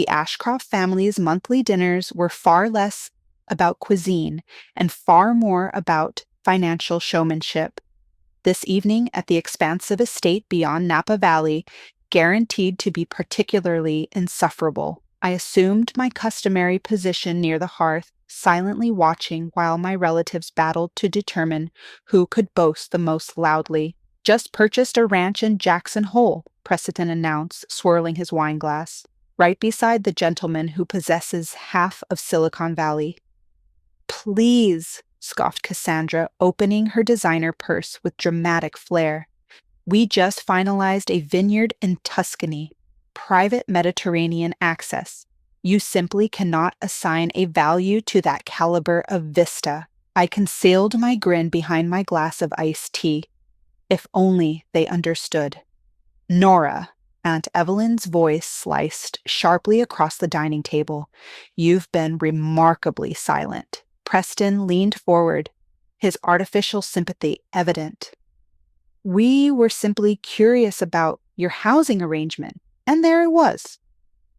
the Ashcroft family's monthly dinners were far less about cuisine and far more about financial showmanship. This evening at the expansive estate beyond Napa Valley, guaranteed to be particularly insufferable. I assumed my customary position near the hearth, silently watching while my relatives battled to determine who could boast the most loudly. "Just purchased a ranch in Jackson Hole," Preston announced, swirling his wineglass, "right beside the gentleman who possesses half of Silicon Valley." "Please," scoffed Cassandra, opening her designer purse with dramatic flair. "We just finalized a vineyard in Tuscany, private Mediterranean access. You simply cannot assign a value to that caliber of vista." I concealed my grin behind my glass of iced tea. If only they understood. "Nora," Aunt Evelyn's voice sliced sharply across the dining table, "you've been remarkably silent." Preston leaned forward, his artificial sympathy evident. "We were simply curious about your housing arrangement, and there it was."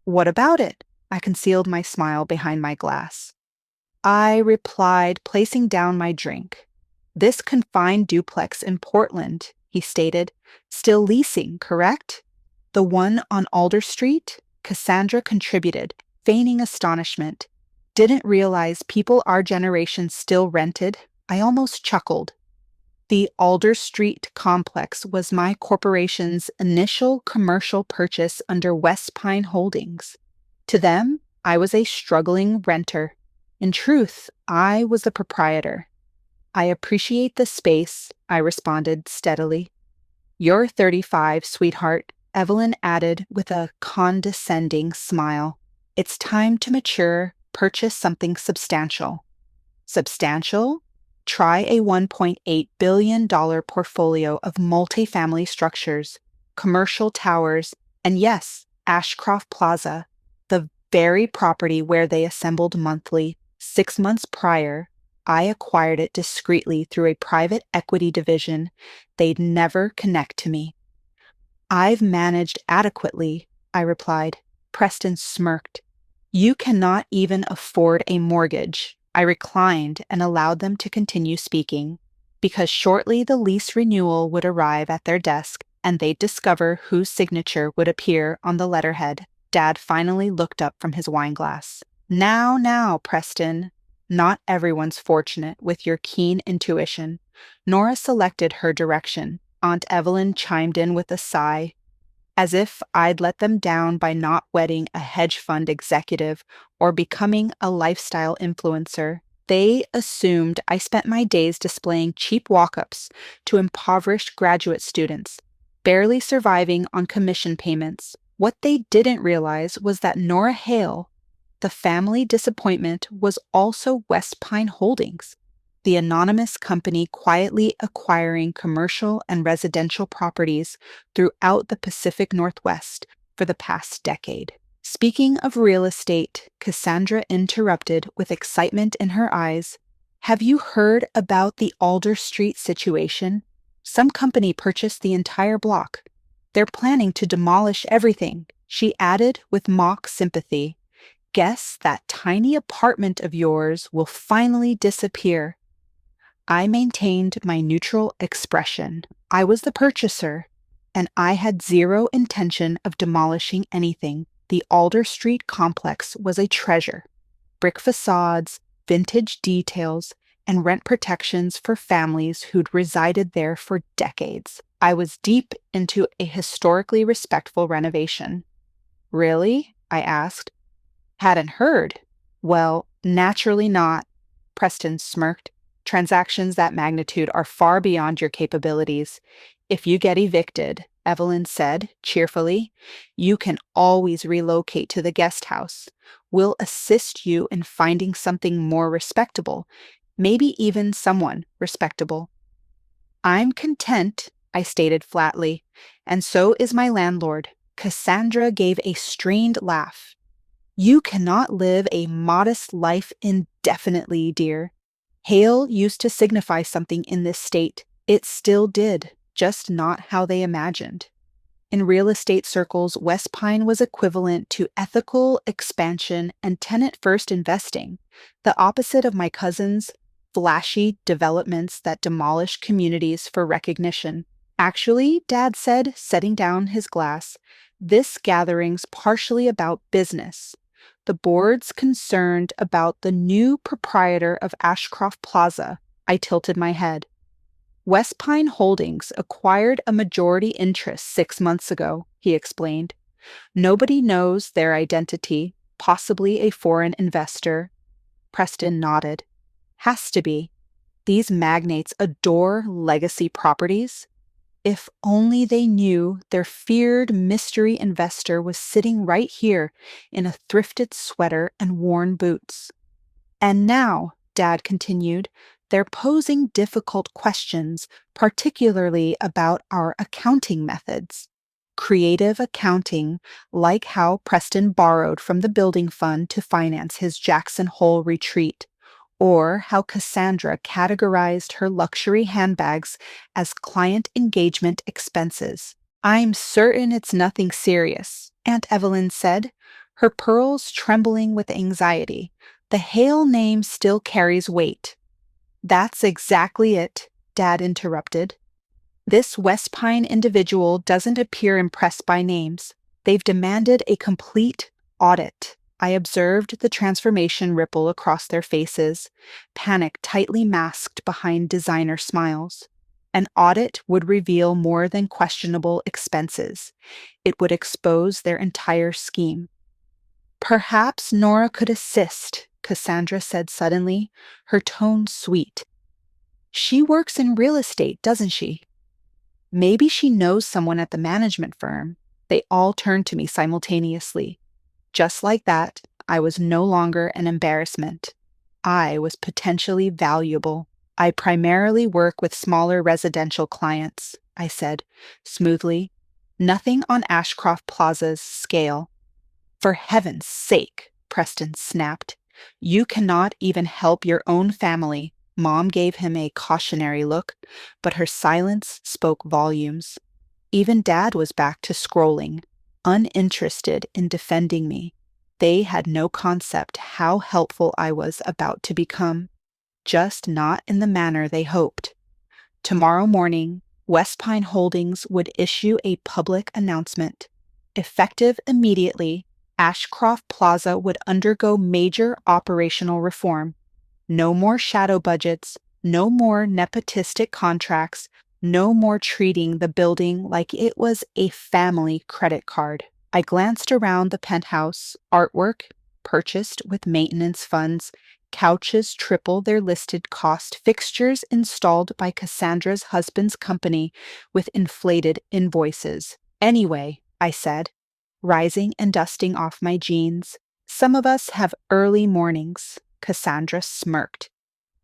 "What about it?" I concealed my smile behind my glass. I replied, placing down my drink. "This confined duplex in Portland," he stated. "Still leasing, correct?" "The one on Alder Street?" Cassandra contributed, feigning astonishment. "Didn't realize people our generation still rented." I almost chuckled. The Alder Street complex was my corporation's initial commercial purchase under West Pine Holdings. To them, I was a struggling renter. In truth, I was the proprietor. "I appreciate the space," I responded steadily. "You're 35, sweetheart," Evelyn added with a condescending smile. "It's time to mature, purchase something substantial." Substantial? Try a $1.8 billion portfolio of multifamily structures, commercial towers, and yes, Ashcroft Plaza, the very property where they assembled monthly. 6 months prior, I acquired it discreetly through a private equity division. They'd never connect to me. "I've managed adequately," I replied. Preston smirked. "You cannot even afford a mortgage." I reclined and allowed them to continue speaking, because shortly the lease renewal would arrive at their desk and they'd discover whose signature would appear on the letterhead. Dad finally looked up from his wineglass. Now, Preston. Not everyone's fortunate with your keen intuition." Nora selected her direction. Aunt Evelyn chimed in with a sigh. As if I'd let them down by not wedding a hedge fund executive or becoming a lifestyle influencer. They assumed I spent my days displaying cheap walk-ups to impoverished graduate students, barely surviving on commission payments. What they didn't realize was that Nora Hale, the family disappointment, was also West Pine Holdings, the anonymous company quietly acquiring commercial and residential properties throughout the Pacific Northwest for the past decade. Speaking of real estate, Cassandra interrupted with excitement in her eyes. "Have you heard about the Alder Street situation? Some company purchased the entire block. They're planning to demolish everything," she added with mock sympathy. "Guess that tiny apartment of yours will finally disappear." I maintained my neutral expression. I was the purchaser, and I had zero intention of demolishing anything. The Alder Street complex was a treasure. Brick facades, vintage details, and rent protections for families who'd resided there for decades. I was deep into a historically respectful renovation. "Really?" I asked. "Hadn't heard." "Well, naturally not," Preston smirked. "Transactions that magnitude are far beyond your capabilities. If you get evicted," Evelyn said cheerfully, "you can always relocate to the guest house. We'll assist you in finding something more respectable, maybe even someone respectable." "I'm content," I stated flatly, "and so is my landlord." Cassandra gave a strained laugh. "You cannot live a modest life indefinitely, dear. Hale used to signify something in this state. It still did, just not how they imagined." In real estate circles, West Pine was equivalent to ethical expansion and tenant-first investing, the opposite of my cousin's flashy developments that demolish communities for recognition. Actually, Dad said, setting down his glass, this gathering's partially about business. The board's concerned about the new proprietor of Ashcroft Plaza. I tilted my head. West Pine Holdings acquired a majority interest 6 months ago, he explained. Nobody knows their identity, possibly a foreign investor. Preston nodded. Has to be. These magnates adore legacy properties. If only they knew their feared mystery investor was sitting right here in a thrifted sweater and worn boots. And now, Dad continued, they're posing difficult questions, particularly about our accounting methods. Creative accounting, like how Preston borrowed from the building fund to finance his Jackson Hole retreat, or how Cassandra categorized her luxury handbags as client engagement expenses. I'm certain it's nothing serious, Aunt Evelyn said, her pearls trembling with anxiety. The Hale name still carries weight. That's exactly it, Dad interrupted. This West Pine individual doesn't appear impressed by names. They've demanded a complete audit. I observed the transformation ripple across their faces, panic tightly masked behind designer smiles. An audit would reveal more than questionable expenses. It would expose their entire scheme. Perhaps Nora could assist, Cassandra said suddenly, her tone sweet. She works in real estate, doesn't she? Maybe she knows someone at the management firm. They all turned to me simultaneously. Just like that, I was no longer an embarrassment. I was potentially valuable. I primarily work with smaller residential clients, I said, smoothly. Nothing on Ashcroft Plaza's scale. For heaven's sake, Preston snapped. You cannot even help your own family. Mom gave him a cautionary look, but her silence spoke volumes. Even Dad was back to scrolling, uninterested in defending me. They had no concept how helpful I was about to become, just not in the manner they hoped. Tomorrow morning, West Pine Holdings would issue a public announcement. Effective immediately, Ashcroft Plaza would undergo major operational reform. No more shadow budgets, no more nepotistic contracts, no more treating the building like it was a family credit card. I glanced around the penthouse, artwork purchased with maintenance funds, couches triple their listed cost, fixtures installed by Cassandra's husband's company with inflated invoices. Anyway, I said, rising and dusting off my jeans, some of us have early mornings. Cassandra smirked.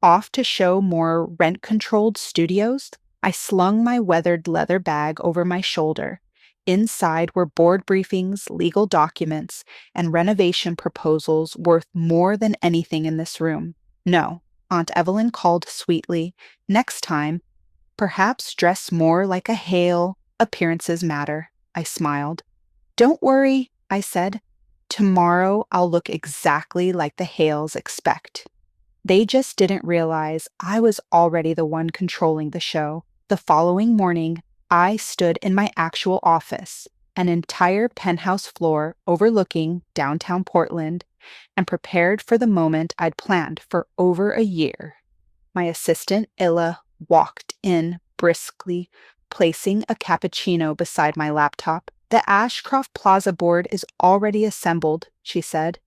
Off to show more rent-controlled studios? I slung my weathered leather bag over my shoulder. Inside were board briefings, legal documents, and renovation proposals worth more than anything in this room. No, Aunt Evelyn called sweetly. Next time, perhaps dress more like a Hale. Appearances matter. I smiled. Don't worry, I said. Tomorrow I'll look exactly like the Hales expect. They just didn't realize I was already the one controlling the show. The following morning, I stood in my actual office, an entire penthouse floor overlooking downtown Portland, and prepared for the moment I'd planned for over a year. My assistant, Illa, walked in briskly, placing a cappuccino beside my laptop. The Ashcroft Plaza board is already assembled, she said.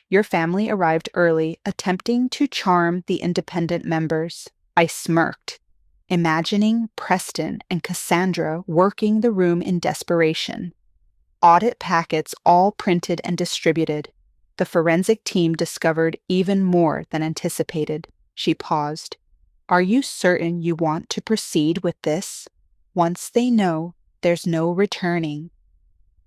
Your family arrived early, attempting to charm the independent members. I smirked, imagining Preston and Cassandra working the room in desperation. Audit packets all printed and distributed. The forensic team discovered even more than anticipated. She paused. Are you certain you want to proceed with this? Once they know, there's no returning.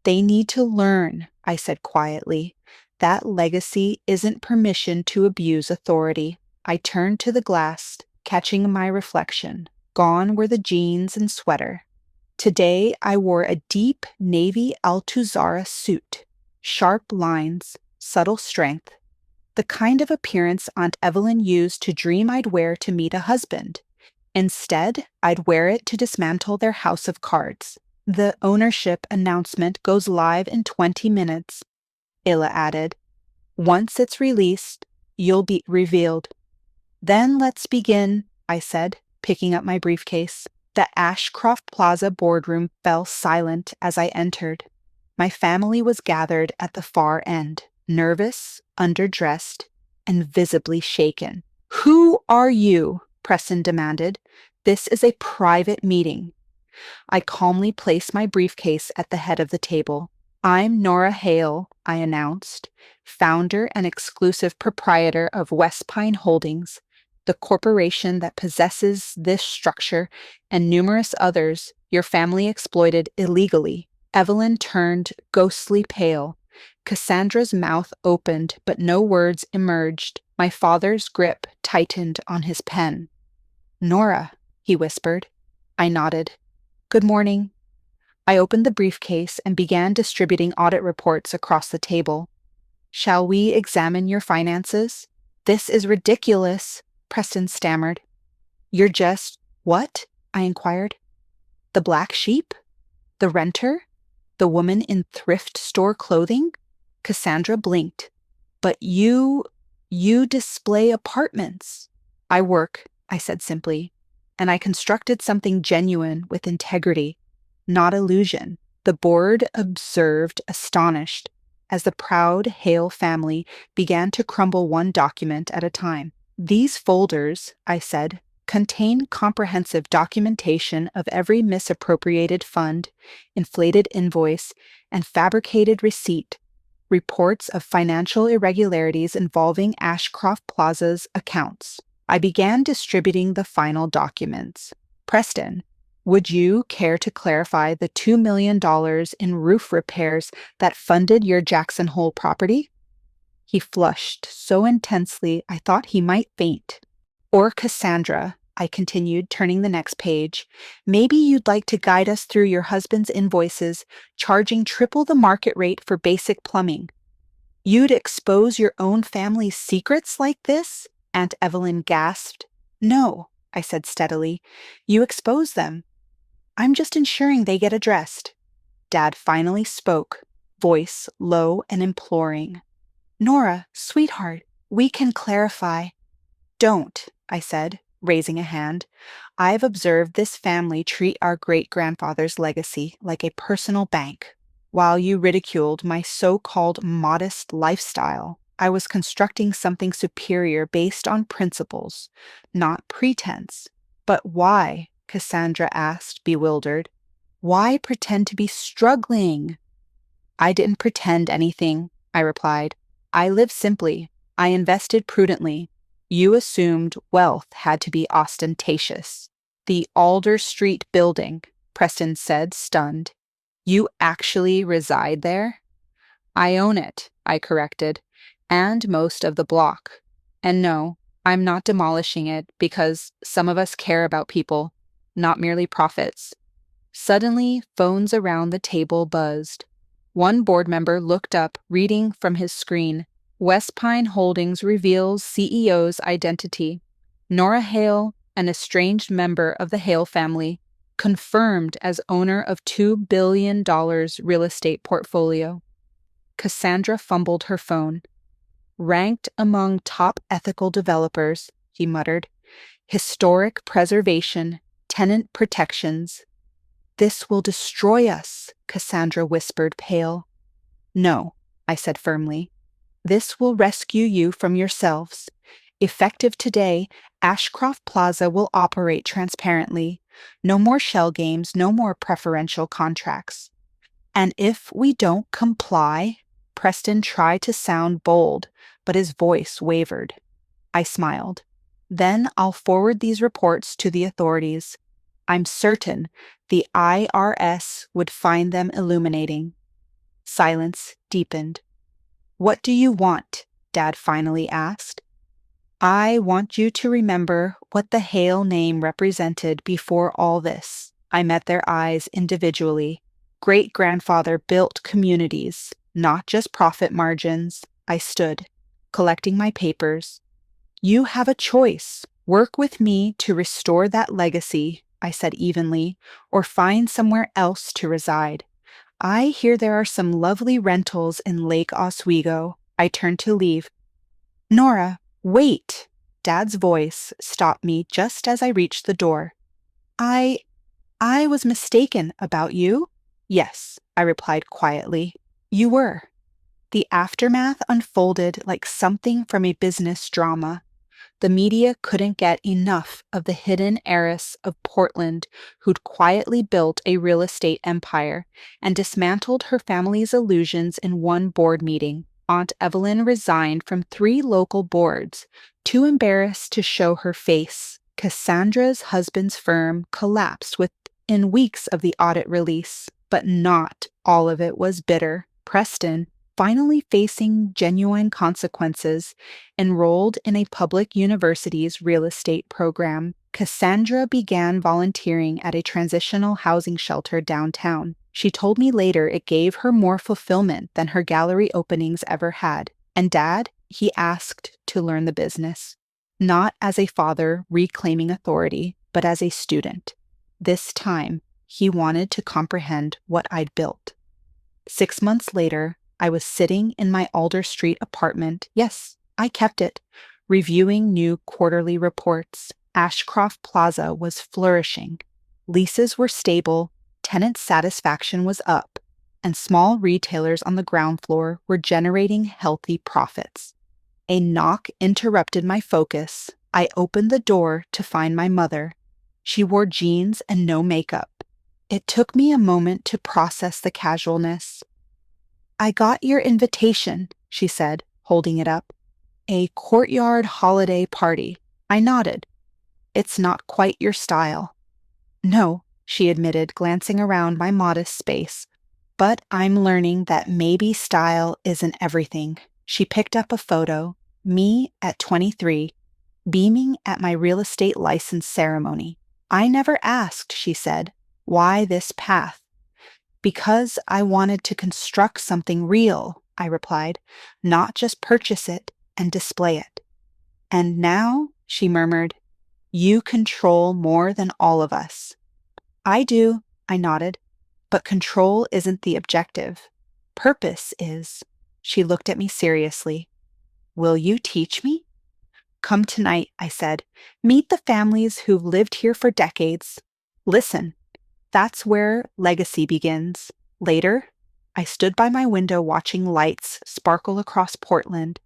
They need to learn, I said quietly. That legacy isn't permission to abuse authority. I turned to the glass, catching my reflection. Gone were the jeans and sweater. Today I wore a deep navy Altuzara suit, sharp lines, subtle strength, the kind of appearance Aunt Evelyn used to dream I'd wear to meet a husband. Instead, I'd wear it to dismantle their house of cards. The ownership announcement goes live in 20 minutes, Illa added. Once it's released, you'll be revealed. Then let's begin, I said, picking up my briefcase. The Ashcroft Plaza boardroom fell silent as I entered. My family was gathered at the far end, nervous, underdressed, and visibly shaken. Who are you? Preston demanded. This is a private meeting. I calmly placed my briefcase at the head of the table. I'm Nora Hale, I announced, founder and exclusive proprietor of West Pine Holdings, the corporation that possesses this structure and numerous others your family exploited illegally. Evelyn turned ghostly pale. Cassandra's mouth opened, but no words emerged. My father's grip tightened on his pen. Nora, he whispered. I nodded. Good morning. I opened the briefcase and began distributing audit reports across the table. Shall we examine your finances? This is ridiculous, Preston stammered. You're just, what? I inquired. The black sheep? The renter? The woman in thrift store clothing? Cassandra blinked. But you display apartments. I work, I said simply, and I constructed something genuine with integrity, not illusion. The board observed astonished as the proud Hale family began to crumble one document at a time. These folders, I said, contain comprehensive documentation of every misappropriated fund, inflated invoice, and fabricated receipt, reports of financial irregularities involving Ashcroft Plaza's accounts. I began distributing the final documents. Preston, would you care to clarify the $2 million in roof repairs that funded your Jackson Hole property? He flushed so intensely I thought he might faint. Or Cassandra, I continued, turning the next page, maybe you'd like to guide us through your husband's invoices, charging triple the market rate for basic plumbing. You'd expose your own family's secrets like this? Aunt Evelyn gasped. No, I said steadily. You expose them. I'm just ensuring they get addressed. Dad finally spoke, voice low and imploring. Nora, sweetheart, we can clarify. Don't, I said, raising a hand. I've observed this family treat our great-grandfather's legacy like a personal bank. While you ridiculed my so-called modest lifestyle, I was constructing something superior based on principles, not pretense. But why? Cassandra asked, bewildered. Why pretend to be struggling? I didn't pretend anything, I replied. I live simply. I invested prudently. You assumed wealth had to be ostentatious. The Alder Street building, Preston said, stunned. You actually reside there? I own it, I corrected, and most of the block. And no, I'm not demolishing it because some of us care about people, not merely profits. Suddenly, phones around the table buzzed. One board member looked up, reading from his screen. West Pine Holdings reveals CEO's identity. Nora Hale, an estranged member of the Hale family, confirmed as owner of $2 billion real estate portfolio. Cassandra fumbled her phone. Ranked among top ethical developers, he muttered. Historic preservation, tenant protections. This will destroy us, Cassandra whispered, pale. No, I said firmly. This will rescue you from yourselves. Effective today, Ashcroft Plaza will operate transparently. No more shell games, no more preferential contracts. And if we don't comply, Preston tried to sound bold, but his voice wavered. I smiled. Then I'll forward these reports to the authorities. I'm certain the IRS would find them illuminating. Silence deepened. What do you want? Dad finally asked. I want you to remember what the Hale name represented before all this. I met their eyes individually. Great-grandfather built communities, not just profit margins. I stood, collecting my papers. You have a choice. Work with me to restore that legacy, I said evenly, or find somewhere else to reside. I hear there are some lovely rentals in Lake Oswego. I turned to leave. Nora, wait! Dad's voice stopped me just as I reached the door. I was mistaken about you? Yes, I replied quietly. You were. The aftermath unfolded like something from a business drama. The media couldn't get enough of the hidden heiress of Portland who'd quietly built a real estate empire and dismantled her family's illusions in one board meeting. Aunt Evelyn resigned from 3 local boards, too embarrassed to show her face. Cassandra's husband's firm collapsed within weeks of the audit release, but not all of it was bitter. Preston, finally facing genuine consequences, enrolled in a public university's real estate program. Cassandra began volunteering at a transitional housing shelter downtown. She told me later it gave her more fulfillment than her gallery openings ever had. And Dad, he asked to learn the business. Not as a father reclaiming authority, but as a student. This time, he wanted to comprehend what I'd built. 6 months later, I was sitting in my Alder Street apartment. Yes, I kept it, reviewing new quarterly reports. Ashcroft Plaza was flourishing. Leases were stable, tenant satisfaction was up, and small retailers on the ground floor were generating healthy profits. A knock interrupted my focus. I opened the door to find my mother. She wore jeans and no makeup. It took me a moment to process the casualness. I got your invitation, she said, holding it up. A courtyard holiday party. I nodded. It's not quite your style. No, she admitted, glancing around my modest space. But I'm learning that maybe style isn't everything. She picked up a photo, me at 23, beaming at my real estate license ceremony. I never asked, she said, why this path? Because I wanted to construct something real, I replied, not just purchase it and display it. And now, she murmured, you control more than all of us. I do, I nodded, but control isn't the objective. Purpose is. She looked at me seriously. Will you teach me? Come tonight, I said. Meet the families who've lived here for decades. Listen. That's where legacy begins. Later, I stood by my window watching lights sparkle across Portland,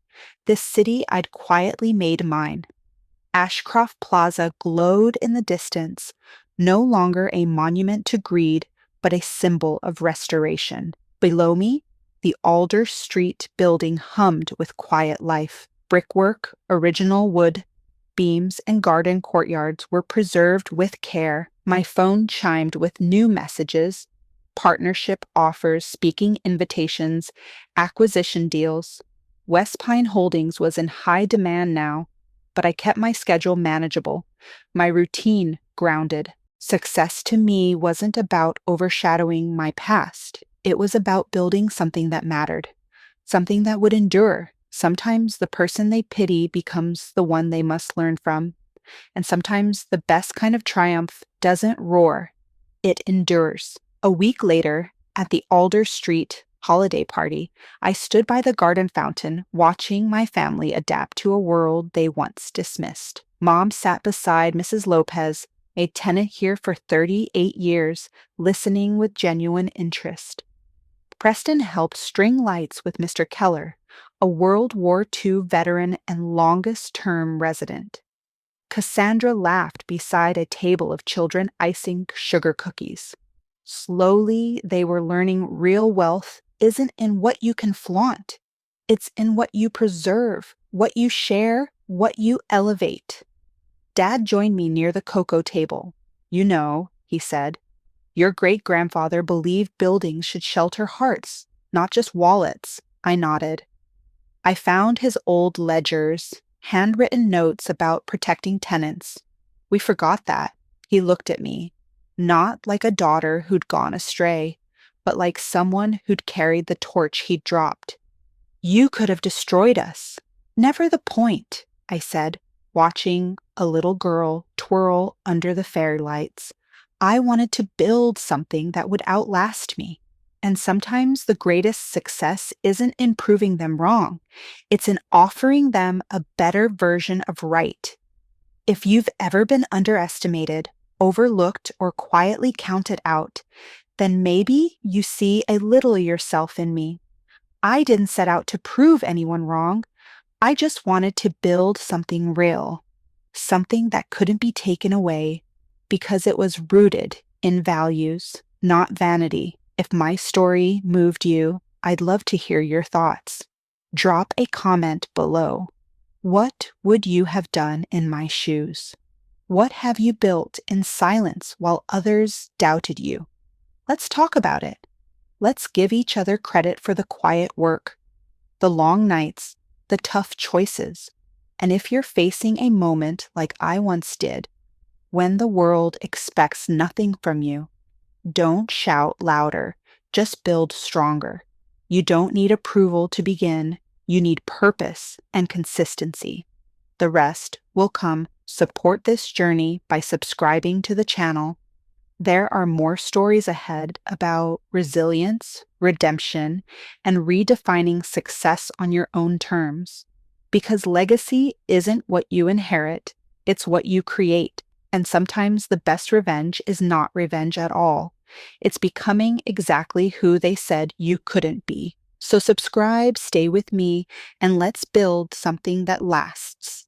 this city I'd quietly made mine. Ashcroft Plaza glowed in the distance, no longer a monument to greed, but a symbol of restoration. Below me, the Alder Street building hummed with quiet life. Brickwork, original wood, beams, and garden courtyards were preserved with care. My phone chimed with new messages, partnership offers, speaking invitations, acquisition deals. West Pine Holdings was in high demand now, but I kept my schedule manageable, my routine grounded. Success to me wasn't about overshadowing my past. It was about building something that mattered, something that would endure. Sometimes the person they pity becomes the one they must learn from. And sometimes the best kind of triumph doesn't roar, it endures. A week later, at the Alder Street holiday party, I stood by the garden fountain, watching my family adapt to a world they once dismissed. Mom sat beside Mrs. Lopez, a tenant here for 38 years, listening with genuine interest. Preston helped string lights with Mr. Keller, a World War II veteran and longest-term resident. Cassandra laughed beside a table of children icing sugar cookies. Slowly, they were learning real wealth isn't in what you can flaunt. It's in what you preserve, what you share, what you elevate. Dad joined me near the cocoa table. You know, he said, your great-grandfather believed buildings should shelter hearts, not just wallets. I nodded. I found his old ledgers, handwritten notes about protecting tenants. We forgot that. He looked at me. not like a daughter who'd gone astray, but like someone who'd carried the torch he'd dropped. You could have destroyed us. Never the point, I said, watching a little girl twirl under the fairy lights. I wanted to build something that would outlast me. And sometimes the greatest success isn't in proving them wrong. It's in offering them a better version of right. If you've ever been underestimated, overlooked, or quietly counted out, then maybe you see a little of yourself in me. I didn't set out to prove anyone wrong. I just wanted to build something real, something that couldn't be taken away because it was rooted in values, not vanity. If my story moved you, I'd love to hear your thoughts. Drop a comment below. What would you have done in my shoes? What have you built in silence while others doubted you? Let's talk about it. Let's give each other credit for the quiet work, the long nights, the tough choices. And if you're facing a moment like I once did, when the world expects nothing from you, don't shout louder, just build stronger. You don't need approval to begin. You need purpose and consistency. The rest will come. Support this journey by subscribing to the channel. There are more stories ahead about resilience, redemption, and redefining success on your own terms. Because legacy isn't what you inherit, it's what you create. And sometimes the best revenge is not revenge at all. It's becoming exactly who they said you couldn't be. So subscribe, stay with me, and let's build something that lasts.